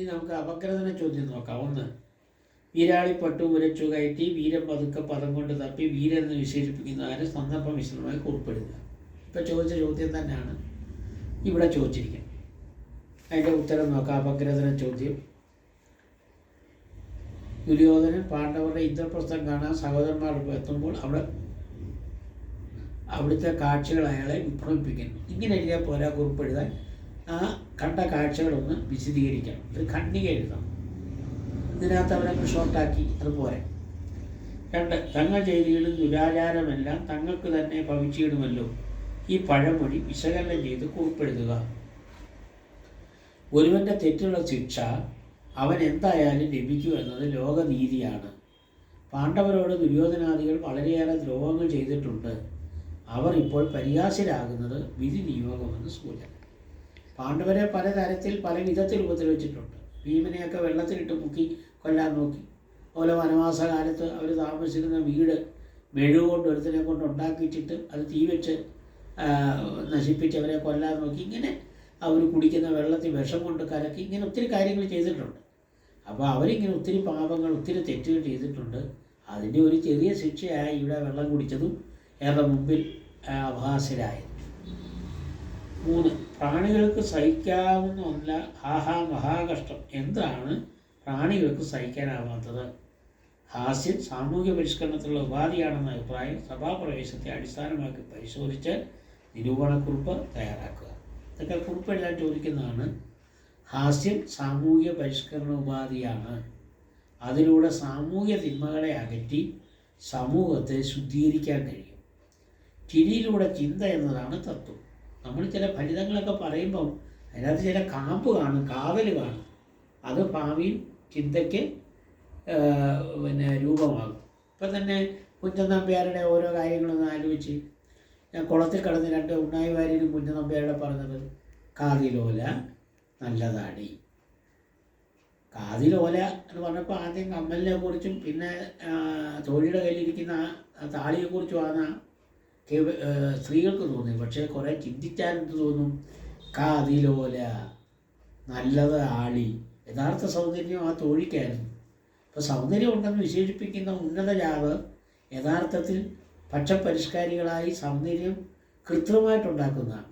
ഇനി നമുക്ക് അപഗ്രഥന ചോദ്യം നോക്കാം. 1. വീരാളിപ്പട്ടു ഉരച്ചു കയറ്റി വീരം പതുക്കെ പദം കൊണ്ട് തപ്പി വീരെന്ന് വിശേഷിപ്പിക്കുന്ന ആര് സന്ദർഭം വിശദമായി കുറിപ്പെടുക. ഇപ്പം ചോദിച്ച ചോദ്യം തന്നെയാണ് ഇവിടെ ചോദിച്ചിരിക്കുന്നത്. അതിൻ്റെ ഉത്തരം നോക്കാം. അപഗ്രഥന ചോദ്യം. ദുര്യോധനൻ പാണ്ഡവരുടെ ഇന്ദ്രപ്രസ്ഥം കാണാൻ സഹോദരന്മാർക്ക് എത്തുമ്പോൾ അവിടുത്തെ കാഴ്ചകൾ അയാളെ വിഭ്രമിപ്പിക്കുന്നു. ഇങ്ങനെ എഴുതിയാൽ പോരാ, കുറിപ്പെഴുതാൻ ആ കണ്ട കാഴ്ചകളൊന്ന് വിശദീകരിക്കണം. ഇത് ഖണ്ഡിക എഴുതണം. ഇതിനകത്ത് അവരൊക്കെ ഷോർട്ടാക്കി അതുപോലെ. 2. തങ്ങൾ ചെയ്തിയിടും ദുരാചാരമെല്ലാം തങ്ങൾക്ക് തന്നെ ഭവിച്ചിടുമല്ലോ. ഈ പഴമൊഴി വിശകലനം ചെയ്ത് കുറിപ്പെഴുതുക. ഒരുവൻ്റെ തെറ്റുള്ള ശിക്ഷ അവൻ എന്തായാലും ലഭിക്കൂ എന്നത് ലോകനീതിയാണ്. പാണ്ഡവരോട് ദുര്യോധനാദികൾ വളരെയേറെ ദ്രോഹങ്ങൾ ചെയ്തിട്ടുണ്ട്. അവർ ഇപ്പോൾ പരിഹാസ്യരാകുന്നത് വിധി നിയോഗമെന്ന് സൂചന. പാണ്ഡവരെ പലതരത്തിൽ പല വിധത്തിൽ ഉപദ്രവിച്ചിട്ടുണ്ട്. ഭീമനെയൊക്കെ വെള്ളത്തിലിട്ട് മുക്കി കൊല്ലാൻ നോക്കി. അതുപോലെ വനവാസകാലത്ത് അവർ താമസിക്കുന്ന വീട് മെഴുകൊണ്ട് ഒരുത്തിനെ കൊണ്ട് ഉണ്ടാക്കിച്ചിട്ട് അത് തീ വെച്ച് നശിപ്പിച്ച് അവരെ കൊല്ലാൻ നോക്കി. ഇങ്ങനെ അവർ കുടിക്കുന്ന വെള്ളത്തിൽ വിഷം കൊണ്ട് കലക്കി, ഇങ്ങനെ ഒത്തിരി കാര്യങ്ങൾ ചെയ്തിട്ടുണ്ട്. അപ്പോൾ അവരിങ്ങനെ ഒത്തിരി പാപങ്ങൾ, ഒത്തിരി തെറ്റുകൾ ചെയ്തിട്ടുണ്ട്. അതിൻ്റെ ഒരു ചെറിയ ശിക്ഷയായി ഇവിടെ വെള്ളം കുടിച്ചതും ഏറെ മുമ്പിൽ അപഹാസ്യരായത്. 3. പ്രാണികൾക്ക് സഹിക്കാവുന്നതല്ല ഹാഹാ മഹാകഷ്ടം. എന്താണ് പ്രാണികൾക്ക് സഹിക്കാനാവാത്തത്? ഹാസ്യം സാമൂഹ്യ പരിഷ്കരണത്തിലുള്ള ഉപാധിയാണെന്ന അഭിപ്രായം സഭാപ്രവേശത്തെ അടിസ്ഥാനമാക്കി പരിശോധിച്ച് നിരൂപണക്കുറിപ്പ് തയ്യാറാക്കുക. ഇതൊക്കെ കുറിപ്പ് എഴുതാൻ ചോദിക്കുന്നതാണ്. ഹാസ്യം സാമൂഹ്യ പരിഷ്കരണ ഉപാധിയാണ്. അതിലൂടെ സാമൂഹ്യ തിന്മകളെ അകറ്റി സമൂഹത്തെ ശുദ്ധീകരിക്കാൻ കഴിയും. ചിരിയിലൂടെ ചിന്ത എന്നതാണ് തത്വം. നമ്മൾ ചില ഫലിതങ്ങളൊക്കെ പറയുമ്പം അതിനകത്ത് ചില കാമ്പ് കാണും, കാതൽ കാണും. അത് ഭാവിയിൽ ചിന്തയ്ക്ക് രൂപമാകും. ഇപ്പം തന്നെ കുഞ്ചൻ നമ്പ്യാരുടെ ഓരോ കാര്യങ്ങളൊന്ന് ആലോചിച്ച്, ഞാൻ കുളത്തിൽ കിടന്ന് 2 ഉണ്ണായി വാര്യരും കുഞ്ചൻ നമ്പ്യാരുടെ പറഞ്ഞത് കാതിലോല നല്ലതാടി. കാതിലോല എന്ന് പറഞ്ഞപ്പോൾ ആദ്യം കമ്മലിനെ കുറിച്ചും പിന്നെ തോഴിയുടെ കയ്യിലിരിക്കുന്ന താളിയെക്കുറിച്ചുമാണ് സ്ത്രീകൾക്ക് തോന്നി. പക്ഷേ കുറേ ചിന്തിച്ചാലെന്ത് തോന്നും? കാതിലോല നല്ലത് ആളി. യഥാർത്ഥ സൗന്ദര്യം ആ തോഴിക്കായിരുന്നു. ഇപ്പോൾ സൗന്ദര്യം ഉണ്ടെന്ന് വിശേഷിപ്പിക്കുന്ന ഉന്നത ജാതർ യഥാർത്ഥത്തിൽ പക്ഷപരിഷ്കാരികളായി സൗന്ദര്യം കൃത്രിമമായിട്ടുണ്ടാക്കുന്നതാണ്.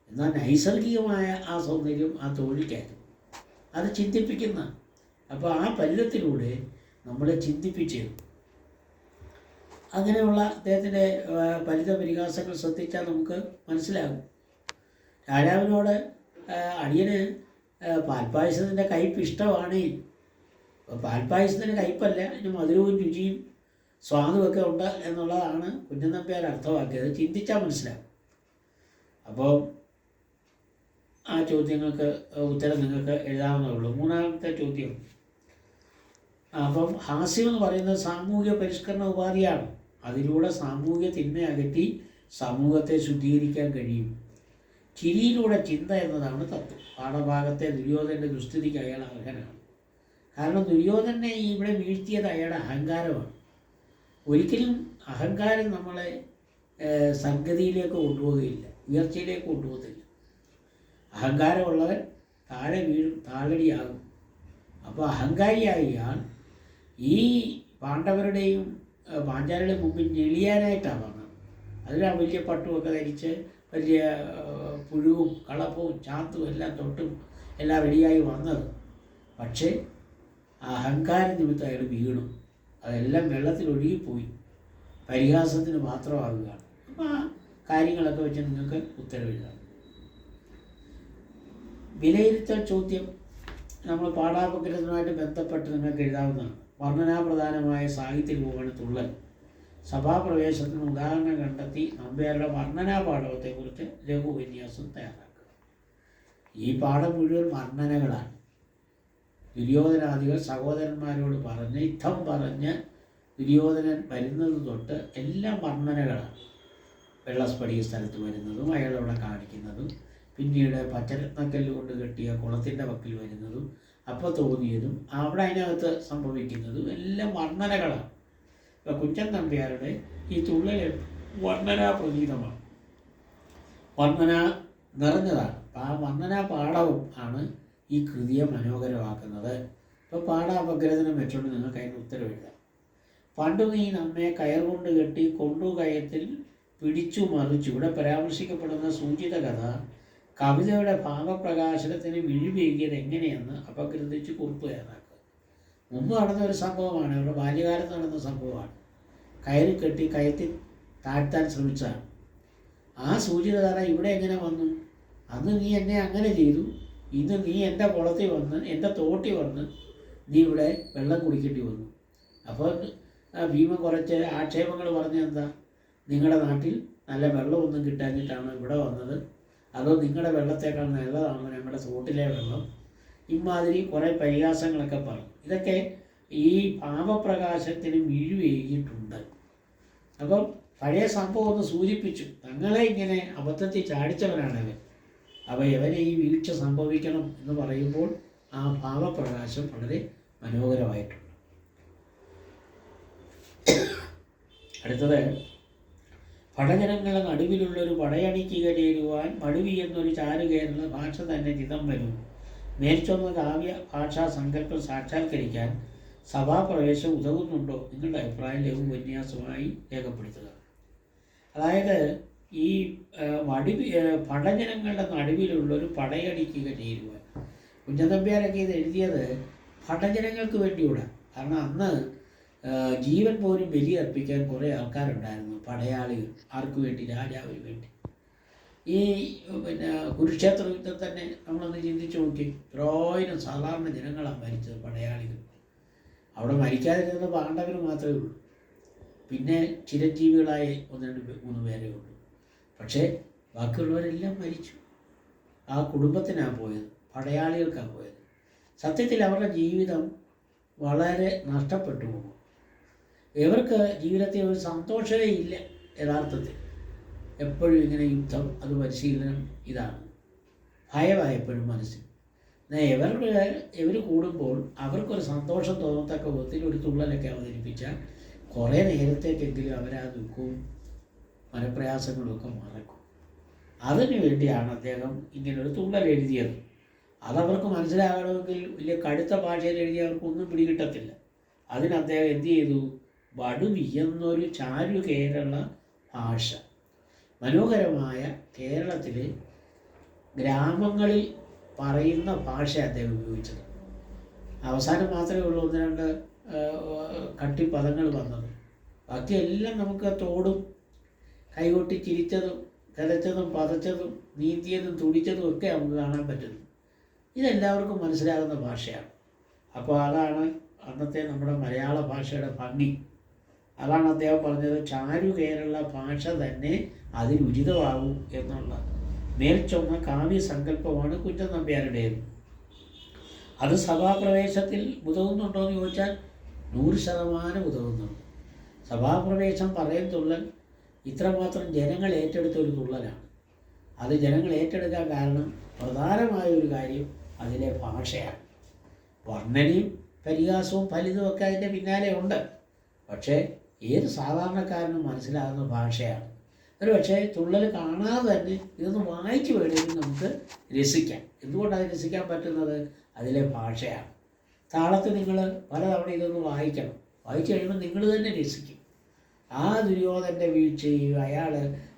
എന്നാൽ നൈസർഗികമായ ആ സൗന്ദര്യം ആ തോഴിക്കായിരുന്നു. അത് ചിന്തിപ്പിക്കുന്ന. അപ്പോൾ ആ ഫലിതത്തിലൂടെ നമ്മളെ ചിന്തിപ്പിച്ചു. അങ്ങനെയുള്ള അദ്ദേഹത്തിൻ്റെ ഫലിത പരിഹാസങ്ങൾ ശ്രദ്ധിച്ചാൽ നമുക്ക് മനസ്സിലാകും. രാജാവിനോട് അടിയന് പാൽപ്പായസത്തിൻ്റെ കയ്പ് ഇഷ്ടമാണ്. പാൽപ്പായസത്തിന് കയ്പല്ല, ഇനി മധുരവും രുചിയും സ്വാദുമൊക്കെ ഉണ്ട് എന്നുള്ളതാണ് കുഞ്ചൻ നമ്പ്യാർ അർത്ഥമാക്കിയത്. ചിന്തിച്ചാൽ മനസ്സിലാകും. അപ്പോൾ ആ ചോദ്യങ്ങൾക്ക് ഉത്തരം നിങ്ങൾക്ക് എഴുതാവുന്നേ ഉള്ളൂ. 3ാമത്തെ ചോദ്യം. അപ്പം ഹാസ്യം എന്ന് പറയുന്നത് സാമൂഹ്യ പരിഷ്കരണ ഉപാധിയാണ്. അതിലൂടെ സാമൂഹ്യ തിന്മ അകറ്റി സമൂഹത്തെ ശുദ്ധീകരിക്കാൻ കഴിയും. ചിരിയിലൂടെ ചിന്ത എന്നതാണ് തത്വം. പാഠഭാഗത്തെ ദുര്യോധനൻ്റെ ദുസ്ഥിതിക്ക് അയാൾ അർഹനാണ്. കാരണം ദുര്യോധനെ ഇവിടെ വീഴ്ത്തിയത് അയാളുടെ അഹങ്കാരമാണ്. ഒരിക്കലും അഹങ്കാരം നമ്മളെ സദ്ഗതിയിലേക്ക് കൊണ്ടുപോവുകയില്ല, ഉയർച്ചയിലേക്ക് കൊണ്ടുപോകത്തില്ല. അഹങ്കാരമുള്ളവൻ താഴെ വീഴും, താഴടിയാകും. അപ്പോൾ അഹങ്കാരിയായാൽ ഈ പാണ്ഡവരുടെയും പാഞ്ചാലിയുടെയും മുമ്പിൽ ഞെളിയാനായിട്ടാണ് വന്നത്. അതിലാണ് വലിയ പട്ടുമൊക്കെ ധരിച്ച് വലിയ പുഴുവും കളപ്പവും ചാത്തും എല്ലാം തൊട്ടും എല്ലാം റെഡിയായി വന്നത്. പക്ഷേ അഹങ്കാര നിമിത്തം അയാൾ വീണു. അതെല്ലാം വെള്ളത്തിൽ ഒഴുകിപ്പോയി, പരിഹാസത്തിന് മാത്രമാകുകയാണ്. അപ്പോൾ ആ കാര്യങ്ങളൊക്കെ വെച്ച് നിങ്ങൾക്ക് ഉത്തരവെഴുതാം. വിലയിരുത്തൽ ചോദ്യം നമ്മൾ പാഠാപഗ്രഥനവുമായിട്ട് ബന്ധപ്പെട്ട് നിങ്ങൾക്ക് എഴുതാവുന്നതാണ്. വർണ്ണനാപ്രധാനമായ സാഹിത്യ രൂപമാണ് തുള്ളൽ. സഭാപ്രവേശത്തിന് ഉദാഹരണം കണ്ടെത്തി നമ്പ്യാരുടെ വർണ്ണനാ പാഠവത്തെക്കുറിച്ച് ലഘുവിന്യാസം തയ്യാറാക്കുക. ഈ പാഠം മുഴുവൻ വർണ്ണനകളാണ്. ദുര്യോധനാദികൾ സഹോദരന്മാരോട് പറഞ്ഞ് യുദ്ധം പറഞ്ഞ് ദുര്യോധനൻ വരുന്നത് തൊട്ട് എല്ലാം വർണ്ണനകളാണ്. വെള്ളസ്പടിക സ്ഥലത്ത് വരുന്നതും അയാളവിടെ കാണിക്കുന്നതും പിന്നീട് പച്ചരത്നക്കല്ല് കൊണ്ട് കെട്ടിയ കുളത്തിൻ്റെ വക്കിൽ വരുന്നതും അപ്പോൾ തോന്നിയതും അവിടെ അതിനകത്ത് സംഭവിക്കുന്നതും എല്ലാം വർണ്ണനകളാണ്. ഇപ്പോൾ കുഞ്ചൻ നമ്പ്യാരുടെ ഈ തുള്ളൽ വർണ്ണനാ പ്രതീതമാണ്, വർണ്ണന നിറഞ്ഞതാണ്. ആ വർണ്ണനാ പാഠവും ആണ് ഈ കൃതിയെ മനോഹരമാക്കുന്നത്. ഇപ്പോൾ പാഠാപഗ്രഥനം വെച്ചുകൊണ്ട് നിങ്ങൾക്ക് അതിന് ഉത്തരം എഴുതാം. പണ്ടു നീ നമ്മെ കയറുകൊണ്ട് കെട്ടി കൊണ്ടുകയത്തിൽ പിടിച്ചു മറിച്ചു. ഇവിടെ പരാമർശിക്കപ്പെടുന്ന സൂചിത കഥ കവിതയുടെ ഭാവപ്രകാശനത്തിന് വിഴിവേകിയത് എങ്ങനെയെന്ന് അപഗ്രഥിച്ച് കുറിപ്പ് തയ്യാറാക്കുക. മുമ്പ് നടന്ന ഒരു സംഭവമാണ്, അവരുടെ ബാല്യകാലത്ത് നടന്ന സംഭവമാണ്. കയറി കെട്ടി കയത്തിൽ താഴ്ത്താൻ ശ്രമിച്ചതാണ്. ആ സൂചിത കഥ ഇവിടെ എങ്ങനെ വന്നു? അന്ന് നീ എന്നെ അങ്ങനെ ചെയ്തു, ഇന്ന് നീ എൻ്റെ കുളത്തിൽ വന്ന് എൻ്റെ തോട്ടി വന്ന് നീ ഇവിടെ വെള്ളം കുടിക്കേണ്ടി വന്നു. അപ്പോൾ ഭീമൻ കുറച്ച് ആക്ഷേപങ്ങൾ പറഞ്ഞെന്താ, നിങ്ങളുടെ നാട്ടിൽ നല്ല വെള്ളമൊന്നും കിട്ടാഞ്ഞിട്ടാണ് ഇവിടെ വന്നത്, അതോ നിങ്ങളുടെ വെള്ളത്തേക്കാൾ നല്ലതാണ് ഞങ്ങളുടെ തോട്ടിലെ വെള്ളം, ഇമാതിരി കുറേ പരിഹാസങ്ങളൊക്കെ പറഞ്ഞു. ഇതൊക്കെ ഈ ഭാവപ്രകാശത്തിന് വീഴുവേകിയിട്ടുണ്ട്. അപ്പം പഴയ സംഭവം ഒന്ന് സൂചിപ്പിച്ചു, തങ്ങളെ ഇങ്ങനെ അബദ്ധത്തിൽ ചാടിച്ചവനാണവൻ, അപ്പോൾ ഇവനെ ഈ വീഴ്ച സംഭവിക്കണം എന്ന് പറയുമ്പോൾ ആ ഭാവപ്രകാശം വളരെ മനോഹരമായിട്ടുണ്ട്. അടുത്തത്, പടജനങ്ങളുടെ നടുവിലുള്ളൊരു പടയണിക്കുക ചേരുവാൻ മടുവി എന്നൊരു ചാരുകേരള ഭാഷ തന്നെ ചിതം വരും. മേൽച്ചൊന്ന കാവ്യ ഭാഷാ സങ്കല്പം സാക്ഷാത്കരിക്കാൻ സഭാപ്രവേശം ഉതകുന്നുണ്ടോ? നിങ്ങളുടെ അഭിപ്രായം ലഘു ഉപന്യാസമായി രേഖപ്പെടുത്തുക. അതായത് ഈ പടജനങ്ങളുടെ നടുവിലുള്ളൊരു പടയണിക്കുക ചേരുവാൻ. കുഞ്ചൻനമ്പ്യാരൊക്കെ ഇത് എഴുതിയത് പടജനങ്ങൾക്ക് വേണ്ടിയൂടെ. കാരണം അന്ന് ജീവൻ പോലും ബലിയർപ്പിക്കാൻ കുറേ ആൾക്കാരുണ്ടായിരുന്നു, പടയാളികൾ. ആർക്ക് വേണ്ടി? രാജാവിന് വേണ്ടി. ഈ കുരുക്ഷേത്ര യുദ്ധം തന്നെ നമ്മളൊന്ന് ചിന്തിച്ച് നോക്കി, എത്രായിരം സാധാരണ ജനങ്ങളാണ് മരിച്ചത്, പടയാളികൾ. അവിടെ മരിക്കാതിരുന്നത് പാണ്ഡവർ മാത്രമേ ഉള്ളൂ, പിന്നെ ചിരഞ്ജീവികളായി 1-2-3 പേരേ ഉള്ളൂ. പക്ഷേ ബാക്കിയുള്ളവരെല്ലാം മരിച്ചു. ആ കുടുംബത്തിനാണ് പോയത്, പടയാളികൾക്കാണ് പോയത്. സത്യത്തിൽ അവരുടെ ജീവിതം വളരെ നഷ്ടപ്പെട്ടു പോകും. ഇവർക്ക് ജീവിതത്തിൽ ഒരു സന്തോഷമേ ഇല്ല യഥാർത്ഥത്തിൽ. എപ്പോഴും ഇങ്ങനെ യുദ്ധം, അത് പരിശീലനം, ഇതാണ് ഭയമാണ് എപ്പോഴും മനസ്സിൽ. ഇവർ കൂടുമ്പോൾ അവർക്കൊരു സന്തോഷം തോന്നത്തക്ക വിധത്തിൽ ഒരു തുള്ളലൊക്കെ അവതരിപ്പിച്ചാൽ കുറേ നേരത്തേക്കെങ്കിലും അവരാ ദുഃഖവും മനപ്രയാസങ്ങളും ഒക്കെ മറക്കും. അതിനു വേണ്ടിയാണ് അദ്ദേഹം ഇങ്ങനൊരു തുള്ളൽ എഴുതിയത്. അതവർക്ക് മനസ്സിലാകണമെങ്കിൽ വലിയ കടുത്ത ഭാഷയിൽ എഴുതി അവർക്കൊന്നും പിടികിട്ടത്തില്ല. അതിന് അദ്ദേഹം എന്ത് ചെയ്തു? വടുവി എന്നൊരു ചാരു കേരള ഭാഷ, മനോഹരമായ കേരളത്തിലെ ഗ്രാമങ്ങളിൽ പറയുന്ന ഭാഷ അദ്ദേഹം ഉപയോഗിച്ചത്. അവസാനം മാത്രമേ ഉള്ളൂ 1-2 കട്ടിപ്പദങ്ങൾ വന്നത്. ബാക്കിയെല്ലാം നമുക്ക് തോടും കൈകൊട്ടി ചിരിച്ചതും കരച്ചതും പതച്ചതും നീന്തിയതും തുടിച്ചതും ഒക്കെ നമുക്ക് കാണാൻ പറ്റുന്നു. ഇതെല്ലാവർക്കും മനസ്സിലാകുന്ന ഭാഷയാണ്. അപ്പോൾ അതാണ് അന്നത്തെ നമ്മുടെ മലയാള ഭാഷയുടെ ഭംഗി. അതാണ് അദ്ദേഹം പറഞ്ഞത്, ചാരു കേരള ഭാഷ തന്നെ അതിനുചിതമാകും എന്നുള്ള മേൽച്ചൊന്ന കാവ്യസങ്കല്പമാണ് കുഞ്ചൻ നമ്പ്യാരുടേത്. അത് സഭാപ്രവേശത്തിൽ ഉതകുന്നുണ്ടോ എന്ന് ചോദിച്ചാൽ 100% ഉതകുന്നുണ്ട്. സഭാപ്രവേശം പറയുന്ന തുള്ളൽ ഇത്രമാത്രം ജനങ്ങൾ ഏറ്റെടുത്ത ഒരു തുള്ളലാണ്. അത് ജനങ്ങൾ ഏറ്റെടുക്കാൻ കാരണം പ്രധാനമായ ഒരു കാര്യം അതിലെ ഭാഷയാണ്. വർണ്ണനയും പരിഹാസവും ഫലിതവും ഒക്കെ അതിൻ്റെ പിന്നാലെ ഉണ്ട്. പക്ഷേ ഏത് സാധാരണക്കാരനും മനസ്സിലാകുന്ന ഭാഷയാണ്. ഒരു പക്ഷേ തുള്ളൽ കാണാതെ തന്നെ ഇതൊന്ന് വായിച്ചു വേണമെങ്കിൽ നമുക്ക് രസിക്കാം. എന്തുകൊണ്ടാണ് രസിക്കാൻ പറ്റുന്നത്? അതിലെ ഭാഷയാണ്. താളത്തിൽ നിങ്ങൾ പലതവണ ഇതൊന്ന് വായിക്കണം. വായിച്ചു കഴിയുമ്പോൾ നിങ്ങൾ തന്നെ രസിക്കും. ആ ദുര്യോധൻ്റെ വീഴ്ചയും അയാൾ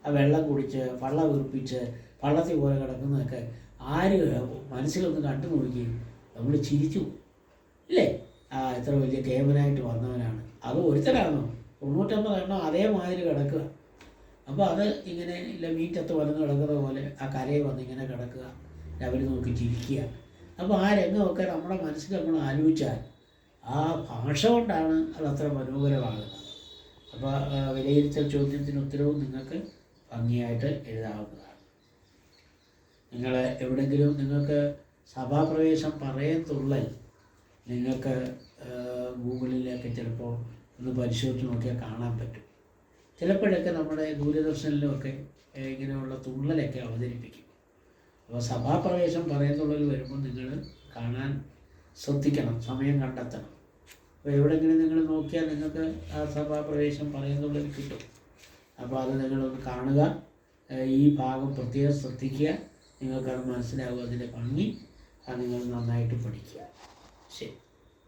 ആ വെള്ളം കുടിച്ച് പള്ള വീർപ്പിച്ച് പള്ളത്തിൽ പോലെ കിടക്കുന്നതൊക്കെ ആര് മനസ്സിലൊന്ന് കണ്ടു നോക്കുകയും നമ്മൾ ചിരിച്ചു ഇല്ലേ? എത്ര വലിയ കേമനായിട്ട് വന്നവനാണ്. അത് ഒരുത്തരാണോ? 99 എണ്ണം അതേമാതിരി കിടക്കുക. അപ്പോൾ അത് ഇങ്ങനെ ഇല്ല മീറ്റത്ത് വലന്ന് കിടക്കുന്ന പോലെ ആ കരയിൽ വന്ന് ഇങ്ങനെ കിടക്കുക, അവർ നോക്കി ചിരിക്കുക. അപ്പോൾ ആ രംഗമൊക്കെ നമ്മുടെ മനസ്സിൽ നമ്മൾ ആലോചിച്ചാൽ ആ ഭാഷ കൊണ്ടാണ് അതത്ര മനോഹരമാകുന്നത്. അപ്പോൾ വിലയിരുത്തൽ ചോദ്യത്തിന് ഉത്തരവും നിങ്ങൾക്ക് ഭംഗിയായിട്ട് എഴുതാവുന്നതാണ്. നിങ്ങൾ എവിടെയെങ്കിലും നിങ്ങൾക്ക് സഭാപ്രവേശം തുള്ളൽ നിങ്ങൾക്ക് ഗൂഗിളിലൊക്കെ ചിലപ്പോൾ ഒന്ന് പരിശോധിച്ച് നോക്കിയാൽ കാണാൻ പറ്റും. ചിലപ്പോഴൊക്കെ നമ്മുടെ ദൂരദർശനിലുമൊക്കെ ഇങ്ങനെയുള്ള തുള്ളലൊക്കെ അവതരിപ്പിക്കും. അപ്പോൾ സഭാപ്രവേശം തുള്ളൽ വരുമ്പോൾ നിങ്ങൾ കാണാൻ ശ്രദ്ധിക്കണം, സമയം കണ്ടെത്തണം. അപ്പോൾ എവിടെയെങ്കിലും നിങ്ങൾ നോക്കിയാൽ നിങ്ങൾക്ക് ആ സഭാപ്രവേശം തുള്ളൽ കിട്ടും. അപ്പോൾ അത് നിങ്ങളൊന്ന് കാണുക, ഈ ഭാഗം പ്രത്യേകം ശ്രദ്ധിക്കുക, നിങ്ങൾക്കത് മനസ്സിലാകും അതിൻ്റെ ഭംഗി. അത് നിങ്ങൾ നന്നായിട്ട് പഠിക്കുക.